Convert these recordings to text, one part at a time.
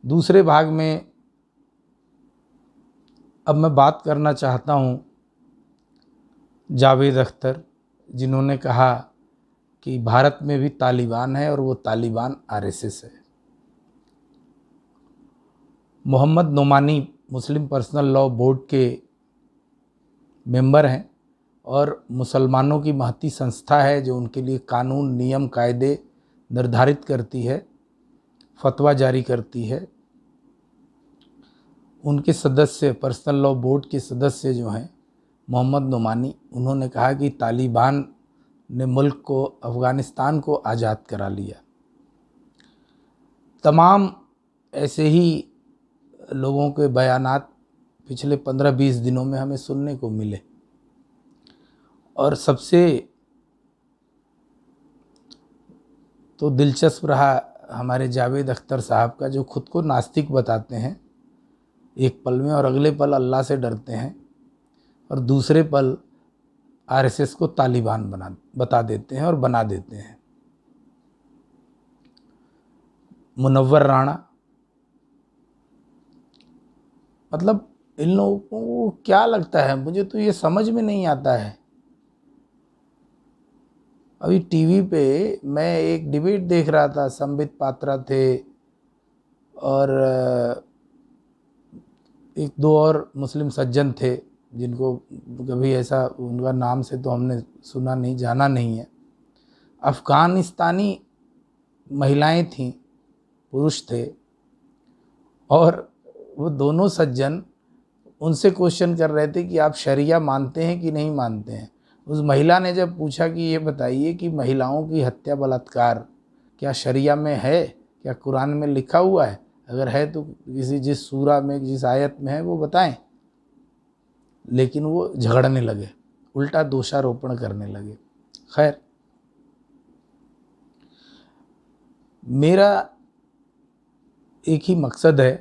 दूसरे भाग में अब मैं बात करना चाहता हूँ जावेद अख्तर, जिन्होंने कहा कि भारत में भी तालिबान है और वो तालिबान आरएसएस है। मोहम्मद नोमानी मुस्लिम पर्सनल लॉ बोर्ड के मेंबर हैं और मुसलमानों की महती संस्था है जो उनके लिए कानून, नियम, कायदे निर्धारित करती है, फतवा जारी करती है। उनके सदस्य, पर्सनल लॉ बोर्ड के सदस्य जो हैं मोहम्मद नोमानी, उन्होंने कहा कि तालिबान ने मुल्क को, अफ़गानिस्तान को आज़ाद करा लिया। तमाम ऐसे ही लोगों के बयानात पिछले 15-20 दिनों में हमें सुनने को मिले। और सबसे तो दिलचस्प रहा हमारे जावेद अख्तर साहब का, जो खुद को नास्तिक बताते हैं एक पल में और अगले पल अल्लाह से डरते हैं और दूसरे पल आरएसएस को तालिबान बता देते हैं और बना देते हैं। मुनव्वर राणा, मतलब इन लोगों को क्या लगता है, मुझे तो ये समझ में नहीं आता है। अभी टीवी पे मैं एक डिबेट देख रहा था, संबित पात्रा थे और एक दो और मुस्लिम सज्जन थे जिनको कभी ऐसा उनका नाम से तो हमने सुना नहीं, जाना नहीं है। अफ़गानिस्तानी महिलाएं थीं, पुरुष थे, और वो दोनों सज्जन उनसे क्वेश्चन कर रहे थे कि आप शरिया मानते हैं कि नहीं मानते हैं। उस महिला ने जब पूछा कि ये बताइए कि महिलाओं की हत्या, बलात्कार क्या शरिया में है, क्या कुरान में लिखा हुआ है, अगर है तो किसी जिस सूरा में, जिस आयत में है वो बताएं। लेकिन वो झगड़ने लगे, उल्टा दोषारोपण करने लगे। खैर, मेरा एक ही मकसद है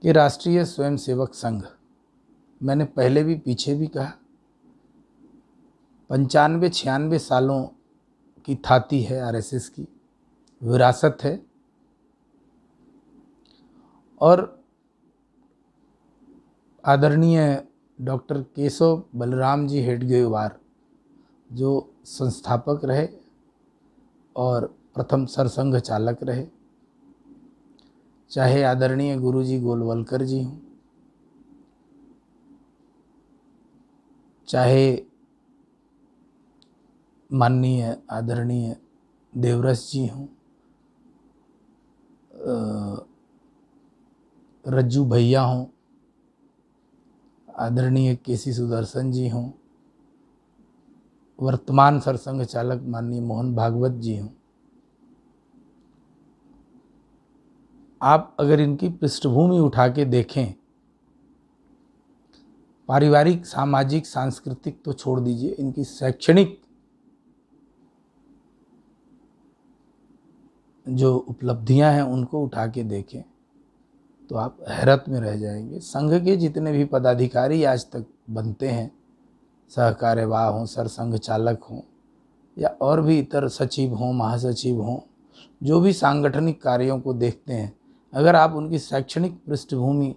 कि राष्ट्रीय स्वयंसेवक संघ, मैंने पहले भी पीछे भी कहा, 95-96 सालों की थाती है आरएसएस की, विरासत है। और आदरणीय डॉक्टर केशव बलराम जी हेडगेवार जो संस्थापक रहे और प्रथम सरसंघ चालक रहे, चाहे आदरणीय गुरुजी गोलवलकर जी हों, चाहे माननीय आदरणीय देवरस जी हों, रज्जू भैया हों, आदरणीय केसी सुदर्शन जी हों, वर्तमान सरसंघ चालक माननीय मोहन भागवत जी हों, आप अगर इनकी पृष्ठभूमि उठा के देखें, पारिवारिक, सामाजिक, सांस्कृतिक तो छोड़ दीजिए, इनकी शैक्षणिक जो उपलब्धियां हैं उनको उठा के देखें तो आप हैरत में रह जाएंगे। संघ के जितने भी पदाधिकारी आज तक बनते हैं, सहकार्यवाह हों, सरसंघ चालक हों या और भी इतर सचिव हों, महासचिव हों, जो भी सांगठनिक कार्यों को देखते हैं, अगर आप उनकी शैक्षणिक पृष्ठभूमि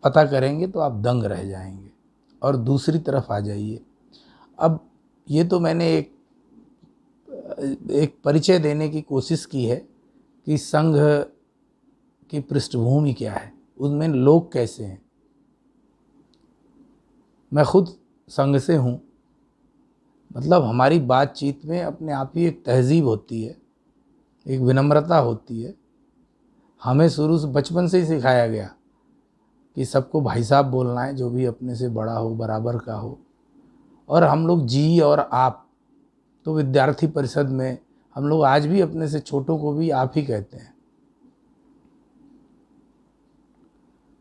पता करेंगे तो आप दंग रह जाएंगे। और दूसरी तरफ आ जाइए, अब ये तो मैंने एक परिचय देने की कोशिश की है कि संघ की पृष्ठभूमि क्या है, उनमें लोग कैसे हैं। मैं खुद संघ से हूँ, मतलब हमारी बातचीत में अपने आप ही एक तहजीब होती है, एक विनम्रता होती है। हमें शुरू से, बचपन से ही सिखाया गया कि सबको भाई साहब बोलना है, जो भी अपने से बड़ा हो, बराबर का हो। और हम लोग जी और आप, तो विद्यार्थी परिषद में हम लोग आज भी अपने से छोटों को भी आप ही कहते हैं।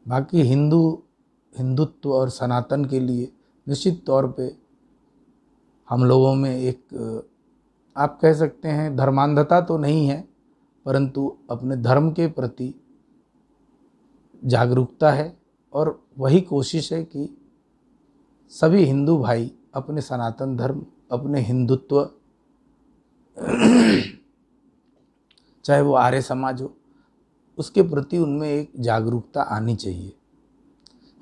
बाकी हिंदुत्व और सनातन के लिए निश्चित तौर पे हम लोगों में एक, आप कह सकते हैं धर्मांधता तो नहीं है, परंतु अपने धर्म के प्रति जागरूकता है। और वही कोशिश है कि सभी हिंदू भाई अपने सनातन धर्म, अपने हिंदुत्व चाहे वो आर्य समाज हो, उसके प्रति उनमें एक जागरूकता आनी चाहिए।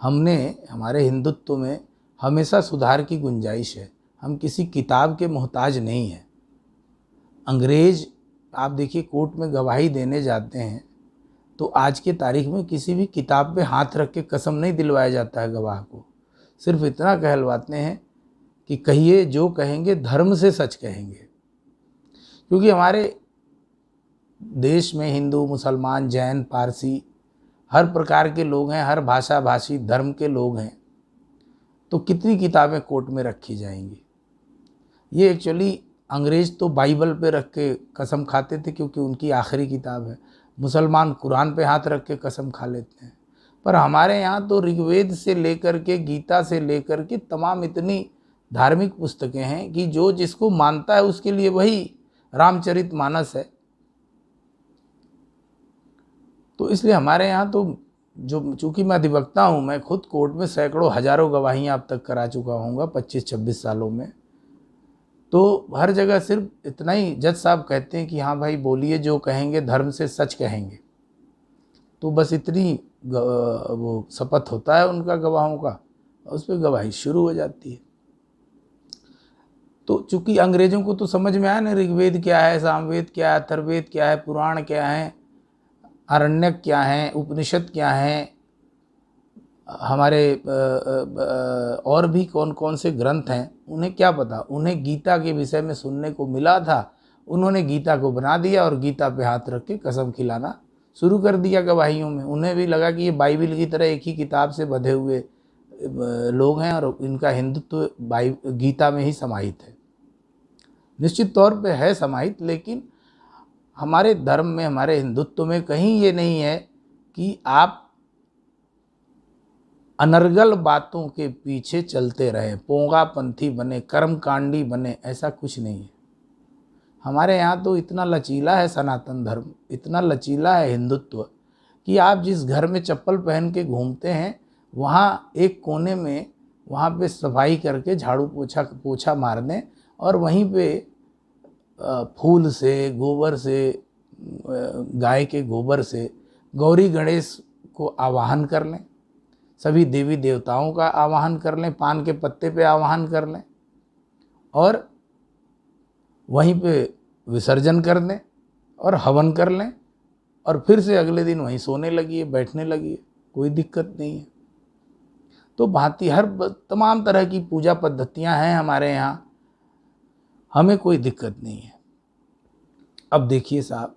हमने हमारे हिंदुत्व में हमेशा सुधार की गुंजाइश है, हम किसी किताब के मोहताज नहीं हैं। अंग्रेज आप देखिए कोर्ट में गवाही देने जाते हैं तो आज के तारीख में किसी भी किताब पे हाथ रख के कसम नहीं दिलवाया जाता है गवाह को, सिर्फ इतना कहलवाते हैं कि कहिए जो कहेंगे धर्म से सच कहेंगे। क्योंकि हमारे देश में हिंदू, मुसलमान, जैन, पारसी हर प्रकार के लोग हैं, हर भाषा भाषी धर्म के लोग हैं, तो कितनी किताबें कोर्ट में रखी जाएंगी। ये एक्चुअली अंग्रेज तो बाइबल पे रख के कसम खाते थे क्योंकि उनकी आखिरी किताब है, मुसलमान कुरान पे हाथ रख के कसम खा लेते हैं, पर हमारे यहाँ तो ऋग्वेद से लेकर के गीता से लेकर के तमाम इतनी धार्मिक पुस्तकें हैं कि जो जिसको मानता है उसके लिए वही रामचरितमानस है। तो इसलिए हमारे यहाँ तो जो, चूँकि मैं अधिवक्ता हूँ, मैं खुद कोर्ट में सैकड़ों हजारों गवाहियाँ अब तक करा चुका हूँगा 25-26 सालों में, तो हर जगह सिर्फ इतना ही जज साहब कहते हैं कि हाँ भाई बोलिए, जो कहेंगे धर्म से सच कहेंगे। तो बस इतनी वो शपथ होता है उनका गवाहों का, उस पर गवाही शुरू हो जाती है। तो चूँकि अंग्रेज़ों को तो समझ में आया ना, ऋग्वेद क्या है, सामवेद क्या है, अथर्ववेद क्या है, पुराण क्या है, आरण्यक क्या है, उपनिषद क्या है, हमारे और भी कौन कौन से ग्रंथ हैं, उन्हें क्या पता। उन्हें गीता के विषय में सुनने को मिला था, उन्होंने गीता को बना दिया और गीता पे हाथ रख के कसम खिलाना शुरू कर दिया गवाहियों में। उन्हें भी लगा कि ये बाइबिल की तरह एक ही किताब से बंधे हुए लोग हैं और इनका हिंदुत्व गीता में ही समाहित है। निश्चित तौर पे है समाहित, लेकिन हमारे धर्म में, हमारे हिंदुत्व में कहीं ये नहीं है कि आप अनर्गल बातों के पीछे चलते रहे, पोंगापंथी बने, कर्मकांडी बने, ऐसा कुछ नहीं है। हमारे यहाँ तो इतना लचीला है सनातन धर्म, इतना लचीला है हिंदुत्व कि आप जिस घर में चप्पल पहन के घूमते हैं वहाँ एक कोने में वहाँ पे सफाई करके झाड़ू पोछा मार दें और वहीं पे फूल से, गोबर से, गाय के गोबर से गौरी गणेश को आवाहन कर लें, सभी देवी देवताओं का आवाहन कर लें, पान के पत्ते पे आवाहन कर लें और वहीं पे विसर्जन कर दें और हवन कर लें और फिर से अगले दिन वहीं सोने लगी है, बैठने लगी है, कोई दिक्कत नहीं है। तो भांति हर तमाम तरह की पूजा पद्धतियां हैं हमारे यहाँ, हमें कोई दिक्कत नहीं है। अब देखिए साहब,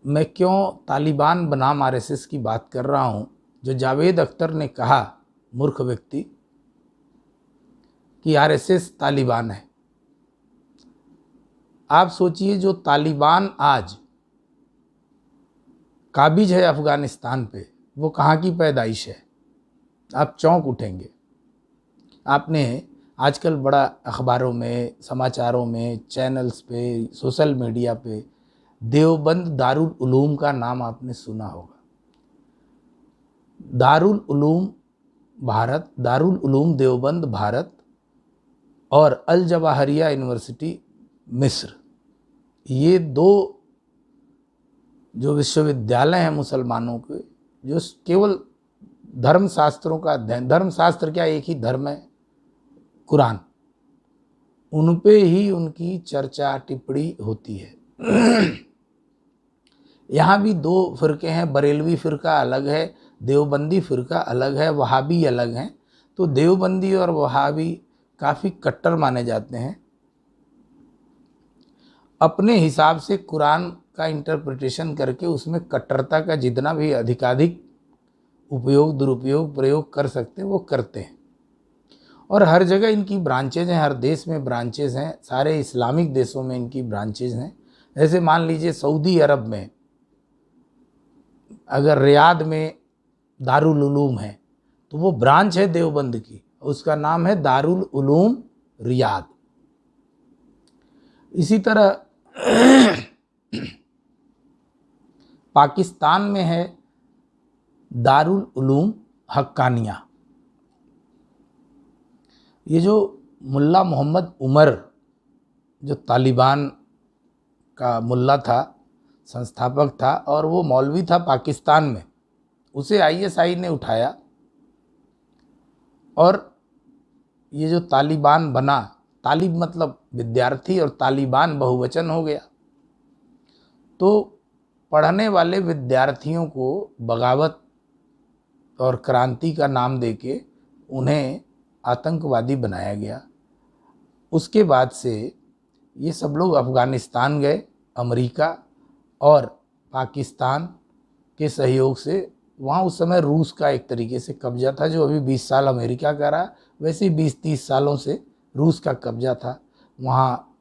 मैं क्यों तालिबान बनाम आरएसएस की बात कर रहा हूँ। जो जावेद अख्तर ने कहा, मूर्ख व्यक्ति, कि आरएसएस तालिबान है। आप सोचिए, जो तालिबान आज काबिज है अफ़गानिस्तान पे, वो कहाँ की पैदाइश है? आप चौंक उठेंगे। आपने आजकल बड़ा अखबारों में, समाचारों में, चैनल्स पे, सोशल मीडिया पे देवबंद दारुल उलूम का नाम आपने सुना होगा। दारुल उलूम भारत, दारुल उलूम देवबंद भारत और अल जवाहरिया यूनिवर्सिटी मिस्र, ये दो जो विश्वविद्यालय हैं मुसलमानों के, जो केवल धर्मशास्त्रों का अध्ययन, धर्मशास्त्र क्या, एक ही धर्म है कुरान, उन पे ही उनकी चर्चा टिप्पणी होती है। यहाँ भी दो फ़िरके हैं, बरेलवी फ़िरका अलग है, देवबंदी फ़िरका अलग है, वहाबी अलग हैं। तो देवबंदी और वहाबी काफ़ी कट्टर माने जाते हैं। अपने हिसाब से कुरान का इंटरप्रिटेशन करके उसमें कट्टरता का जितना भी अधिकाधिक उपयोग, दुरुपयोग, प्रयोग कर सकते हैं वो करते हैं। और हर जगह इनकी ब्रांचेज हैं, हर देश में ब्रांचेज हैं, सारे इस्लामिक देशों में इनकी ब्रांचेज हैं। जैसे मान लीजिए सऊदी अरब में अगर रियाद में दारुल उलूम है तो वो ब्रांच है देवबंद की, उसका नाम है दारुल उलूम रियाद। इसी तरह पाकिस्तान में है दारुल उलूम हक्कानिया। ये जो मुल्ला मोहम्मद उमर जो तालिबान का मुल्ला था, संस्थापक था, और वो मौलवी था पाकिस्तान में। उसे आईएसआई ने उठाया और ये जो तालिबान बना, तालिब मतलब विद्यार्थी और तालिबान बहुवचन हो गया, तो पढ़ने वाले विद्यार्थियों को बगावत और क्रांति का नाम देके उन्हें आतंकवादी बनाया गया। उसके बाद से ये सब लोग अफ़गानिस्तान गए। अमेरिका और पाकिस्तान के सहयोग से वहाँ उस समय रूस का एक तरीके से कब्जा था, जो अभी 20 साल अमेरिका का रहा, वैसे ही 20-30 सालों से रूस का कब्जा था वहाँ।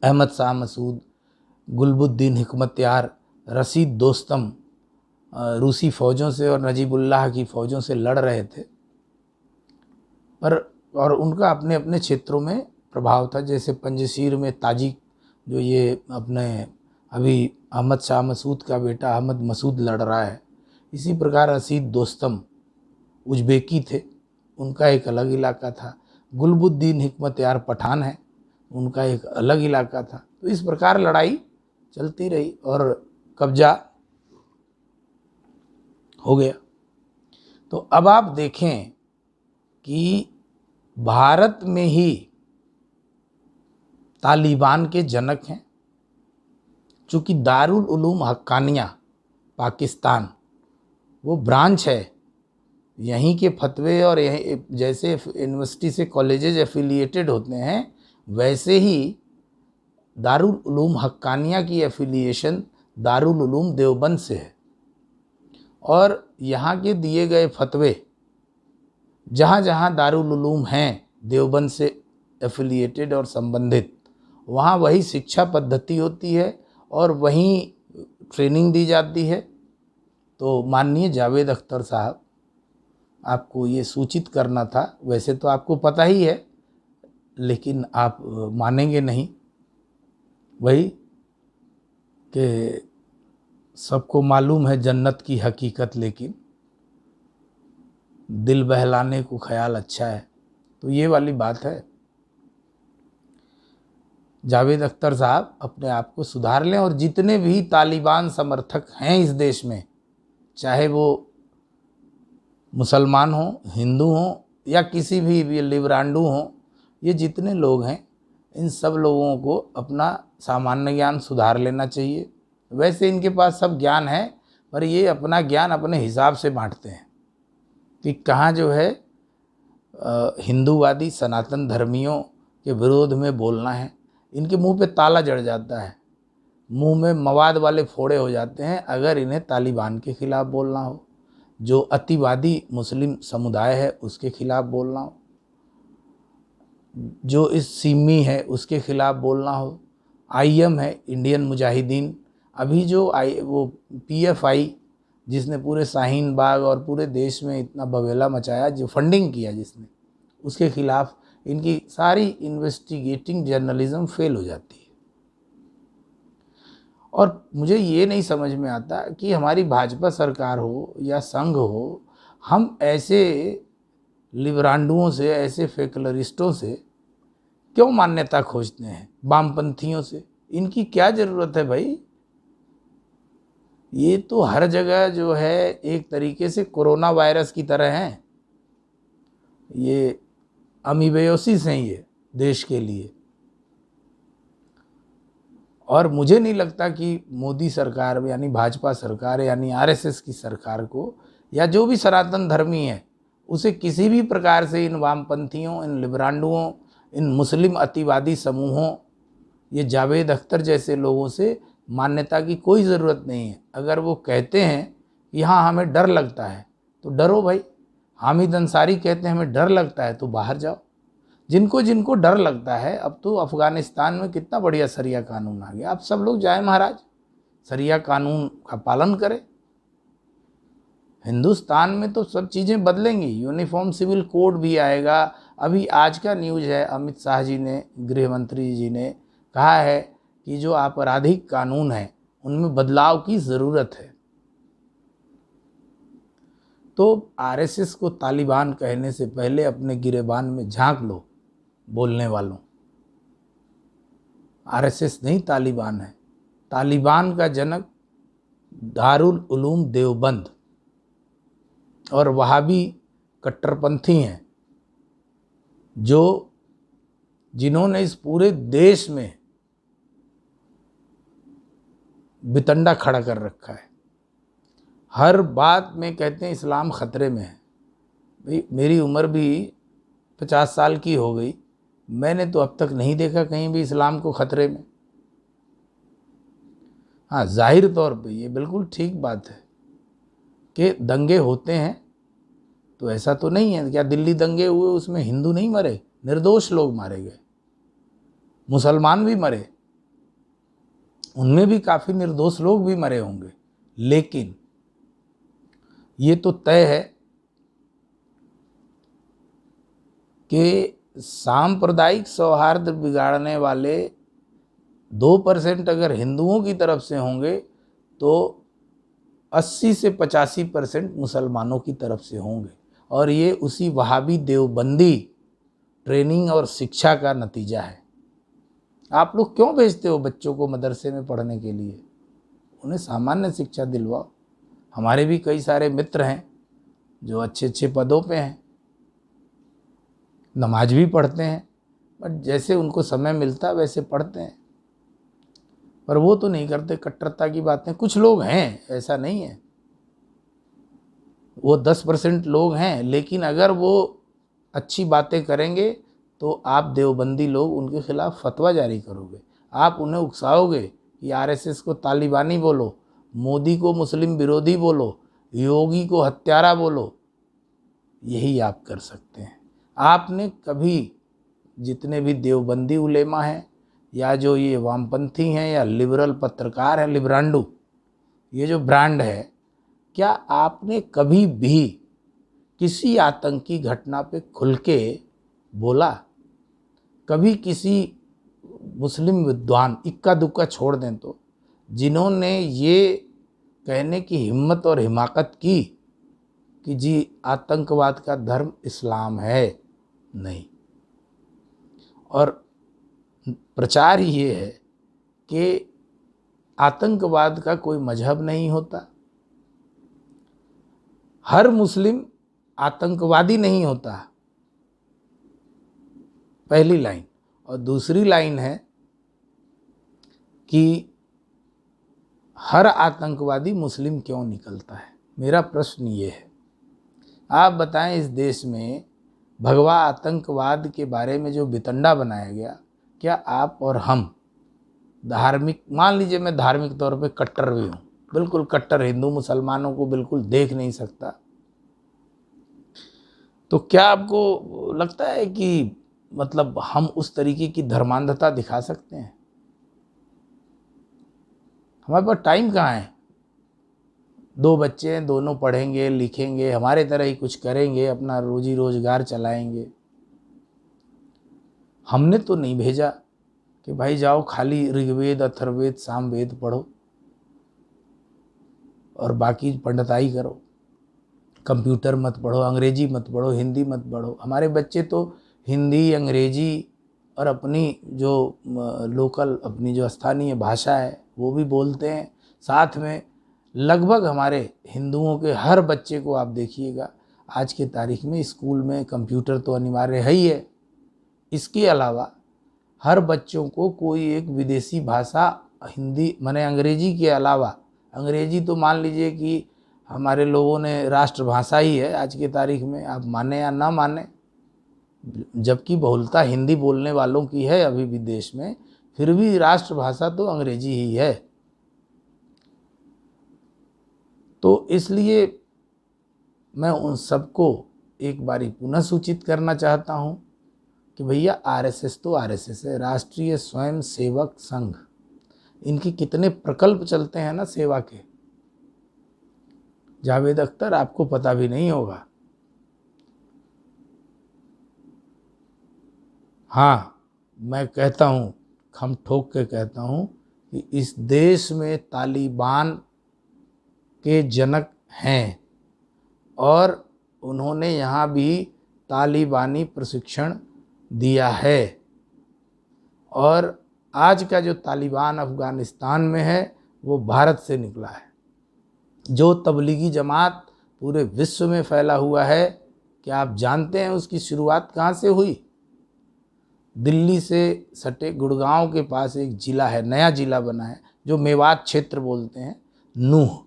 अहमद शाह मसूद, गुलबुद्दीन हिकमतयार, रशीद दोस्तम रूसी फ़ौजों से और नजीबुल्लाह की फ़ौजों से लड़ रहे थे, पर और उनका अपने अपने क्षेत्रों में प्रभाव था। जैसे पंजशीर में ताजिक, जो ये अपने अभी अहमद शाह मसूद का बेटा अहमद मसूद लड़ रहा है, इसी प्रकार रशीद दोस्तम उज़्बेकी थे, उनका एक अलग इलाका था। गुलबुद्दीन हिकमतयार पठान है, उनका एक अलग इलाका था। तो इस प्रकार लड़ाई चलती रही और कब्जा हो गया। तो अब आप देखें कि भारत में ही तालिबान के जनक हैं, चूँकि दारुल उलूम हक्कानिया पाकिस्तान वो ब्रांच है, यहीं के फतवे और यहीं जैसे यूनिवर्सिटी से कॉलेजेज एफिलिएटेड होते हैं, वैसे ही दारुल उलूम हक्कानिया की एफिलिएशन दारुल उलूम देवबंद से है। और यहाँ के दिए गए फतवे जहाँ जहाँ दारुल उलूम हैं देवबंद से एफिलिएटेड और संबंधित, वहाँ वही शिक्षा पद्धति होती है और वहीं ट्रेनिंग दी जाती है। तो माननीय जावेद अख्तर साहब, आपको ये सूचित करना था। वैसे तो आपको पता ही है, लेकिन आप मानेंगे नहीं। वही कि सबको मालूम है जन्नत की हकीकत, लेकिन दिल बहलाने को ख्याल अच्छा है। तो ये वाली बात है। जावेद अख्तर साहब अपने आप को सुधार लें, और जितने भी तालिबान समर्थक हैं इस देश में, चाहे वो मुसलमान हों, हिंदू हों या किसी भी लिबरांडू हों, ये जितने लोग हैं, इन सब लोगों को अपना सामान्य ज्ञान सुधार लेना चाहिए। वैसे इनके पास सब ज्ञान है, पर ये अपना ज्ञान अपने हिसाब से बांटते हैं कि कहाँ जो है हिंदूवादी सनातन धर्मियों के विरोध में बोलना है। इनके मुंह पे ताला जड़ जाता है, मुंह में मवाद वाले फोड़े हो जाते हैं अगर इन्हें तालिबान के खिलाफ बोलना हो, जो अतिवादी मुस्लिम समुदाय है उसके खिलाफ बोलना हो, जो इस सिमी है उसके खिलाफ बोलना हो, आईएम है इंडियन मुजाहिदीन, अभी जो वो पीएफआई जिसने पूरे शाहीन बाग और पूरे देश में इतना बवेला मचाया, जो फंडिंग किया जिसने, उसके खिलाफ इनकी सारी इन्वेस्टिगेटिंग जर्नलिज्म फेल हो जाती है। और मुझे ये नहीं समझ में आता कि हमारी भाजपा सरकार हो या संघ हो, हम ऐसे लिबरांडुओं से, ऐसे फेकुलरिस्टों से क्यों मान्यता खोजते हैं, वामपंथियों से? इनकी क्या ज़रूरत है भाई? ये तो हर जगह जो है एक तरीके से कोरोना वायरस की तरह हैं, ये अमीबियोसिस हैं ये देश के लिए। और मुझे नहीं लगता कि मोदी सरकार यानी भाजपा सरकार यानी आरएसएस की सरकार को, या जो भी सनातन धर्मी है, उसे किसी भी प्रकार से इन वामपंथियों, इन लिबरांडुओं, इन मुस्लिम अतिवादी समूहों, ये जावेद अख्तर जैसे लोगों से मान्यता की कोई ज़रूरत नहीं है। अगर वो कहते हैं कि हाँ हमें डर लगता है, तो डरो भाई। हामिद अंसारी कहते हैं हमें डर लगता है, तो बाहर जाओ। जिनको जिनको डर लगता है, अब तो अफ़गानिस्तान में कितना बढ़िया शरिया कानून आ गया, आप सब लोग जाए महाराज, शरिया कानून का पालन करें। हिंदुस्तान में तो सब चीज़ें बदलेंगी, यूनिफॉर्म सिविल कोड भी आएगा। अभी आज का न्यूज़ है, अमित शाह जी ने, गृह मंत्री जी ने कहा है कि जो आपराधिक कानून है उनमें बदलाव की ज़रूरत है। तो आरएसएस को तालिबान कहने से पहले अपने गिरेबान में झांक लो बोलने वालों। आरएसएस नहीं, तालिबान है। तालिबान का जनक दारुल उलूम देवबंद और वहाबी कट्टरपंथी हैं, जिन्होंने इस पूरे देश में बितंडा खड़ा कर रखा है। हर बात में कहते हैं इस्लाम खतरे में है। भाई मेरी उम्र भी 50 साल की हो गई, मैंने तो अब तक नहीं देखा कहीं भी इस्लाम को खतरे में। हाँ, जाहिर तौर पे ये बिल्कुल ठीक बात है कि दंगे होते हैं, तो ऐसा तो नहीं है क्या दिल्ली दंगे हुए उसमें हिंदू नहीं मरे, निर्दोष लोग मारे गए, मुसलमान भी मरे, उनमें भी काफ़ी निर्दोष लोग भी मरे होंगे। लेकिन ये तो तय है कि सांप्रदायिक सौहार्द बिगाड़ने वाले 2% अगर हिंदुओं की तरफ से होंगे तो 80 से 85% मुसलमानों की तरफ से होंगे। और ये उसी वहाबी देवबंदी ट्रेनिंग और शिक्षा का नतीजा है। आप लोग क्यों भेजते हो बच्चों को मदरसे में पढ़ने के लिए? उन्हें सामान्य शिक्षा दिलवाओ। हमारे भी कई सारे मित्र हैं जो अच्छे अच्छे पदों पे हैं, नमाज भी पढ़ते हैं, बट जैसे उनको समय मिलता वैसे पढ़ते हैं, पर वो तो नहीं करते कट्टरता की बातें। कुछ लोग हैं, ऐसा नहीं है, वो 10% लोग हैं, लेकिन अगर वो अच्छी बातें करेंगे तो आप देवबंदी लोग उनके खिलाफ फतवा जारी करोगे, आप उन्हें उकसाओगे कि आरएसएस को तालिबानी बोलो, मोदी को मुस्लिम विरोधी बोलो, योगी को हत्यारा बोलो। यही आप कर सकते हैं। आपने कभी जितने भी देवबंदी उलेमा हैं या जो ये वामपंथी हैं या लिबरल पत्रकार हैं, लिब्रांडू ये जो ब्रांड है, क्या आपने कभी भी किसी आतंकी घटना पे खुल के बोला? कभी किसी मुस्लिम विद्वान, इक्का दुक्का छोड़ दें तो, जिन्होंने ये कहने की हिम्मत और हिमाकत की कि जी आतंकवाद का धर्म इस्लाम है? नहीं। और प्रचार ये है कि आतंकवाद का कोई मजहब नहीं होता, हर मुस्लिम आतंकवादी नहीं होता, पहली लाइन। और दूसरी लाइन है कि हर आतंकवादी मुस्लिम क्यों निकलता है? मेरा प्रश्न ये है, आप बताएं इस देश में भगवा आतंकवाद के बारे में जो बितंडा बनाया गया, क्या आप और हम धार्मिक, मान लीजिए मैं धार्मिक तौर पे कट्टर भी हूँ, बिल्कुल कट्टर हिंदू, मुसलमानों को बिल्कुल देख नहीं सकता, तो क्या आपको लगता है कि मतलब हम उस तरीके की धर्मांधता दिखा सकते हैं? हमारे पास टाइम कहाँ है? 2 बच्चे हैं, दोनों पढ़ेंगे लिखेंगे, हमारे तरह ही कुछ करेंगे, अपना रोजी रोजगार चलाएंगे। हमने तो नहीं भेजा कि भाई जाओ खाली ऋग्वेद अथर्ववेद सामवेद पढ़ो और बाकी पंडिताई करो, कंप्यूटर मत पढ़ो, अंग्रेजी मत पढ़ो, हिंदी मत पढ़ो। हमारे बच्चे तो हिंदी, अंग्रेजी और अपनी जो लोकल, अपनी जो स्थानीय भाषा है वो भी बोलते हैं। साथ में लगभग हमारे हिंदुओं के हर बच्चे को आप देखिएगा आज के तारीख में स्कूल में कंप्यूटर तो अनिवार्य है ही है। इसके अलावा हर बच्चों को कोई एक विदेशी भाषा, हिंदी माने अंग्रेजी के अलावा, अंग्रेजी तो मान लीजिए कि हमारे लोगों ने राष्ट्रभाषा ही है आज की तारीख में, आप माने या ना माने, जबकि बहुलता हिंदी बोलने वालों की है अभी भी देश में, फिर भी राष्ट्रभाषा तो अंग्रेजी ही है। तो इसलिए मैं उन सबको एक बारी पुनः सूचित करना चाहता हूं कि भैया आरएसएस तो आरएसएस है, राष्ट्रीय स्वयं सेवक संघ, इनके कितने प्रकल्प चलते हैं ना सेवा के, जावेद अख्तर आपको पता भी नहीं होगा। हाँ, मैं कहता हूँ, खम ठोक के कहता हूँ कि इस देश में तालिबान के जनक हैं और उन्होंने यहाँ भी तालिबानी प्रशिक्षण दिया है। और आज का जो तालिबान अफ़गानिस्तान में है वो भारत से निकला है। जो तबलीगी जमात पूरे विश्व में फैला हुआ है, क्या आप जानते हैं उसकी शुरुआत कहाँ से हुई? दिल्ली से सटे गुड़गांव के पास एक ज़िला है, नया ज़िला बना है जो मेवात क्षेत्र बोलते हैं, नूह।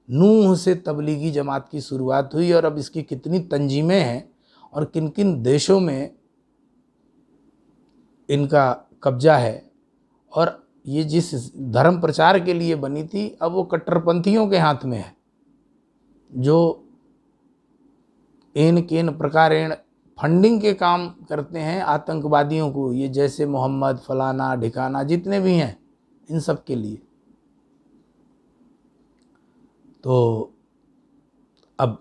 नूह से तबलीगी जमात की शुरुआत हुई और अब इसकी कितनी तंजीमें हैं और किन किन देशों में इनका कब्जा है, और ये जिस धर्म प्रचार के लिए बनी थी अब वो कट्टरपंथियों के हाथ में है, जो इन किन प्रकारेण फंडिंग के काम करते हैं आतंकवादियों को, ये जैसे मोहम्मद फलाना ढिकाना जितने भी हैं, इन सब के लिए। तो अब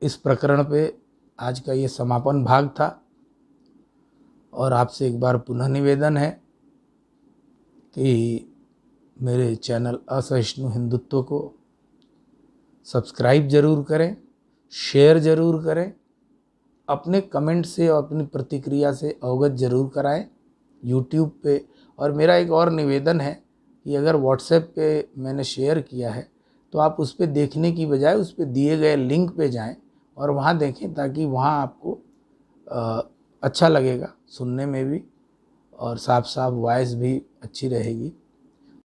इस प्रकरण पे आज का ये समापन भाग था और आपसे एक बार पुनः निवेदन है कि मेरे चैनल असहिष्णु हिंदुत्व को सब्सक्राइब ज़रूर करें, शेयर ज़रूर करें, अपने कमेंट से और अपनी प्रतिक्रिया से अवगत ज़रूर कराएं यूट्यूब पे। और मेरा एक और निवेदन है कि अगर व्हाट्सएप पे मैंने शेयर किया है तो आप उस पर देखने की बजाय उस पर दिए गए लिंक पे जाएं और वहाँ देखें, ताकि वहाँ आपको अच्छा लगेगा सुनने में भी और साफ साफ वॉइस भी अच्छी रहेगी।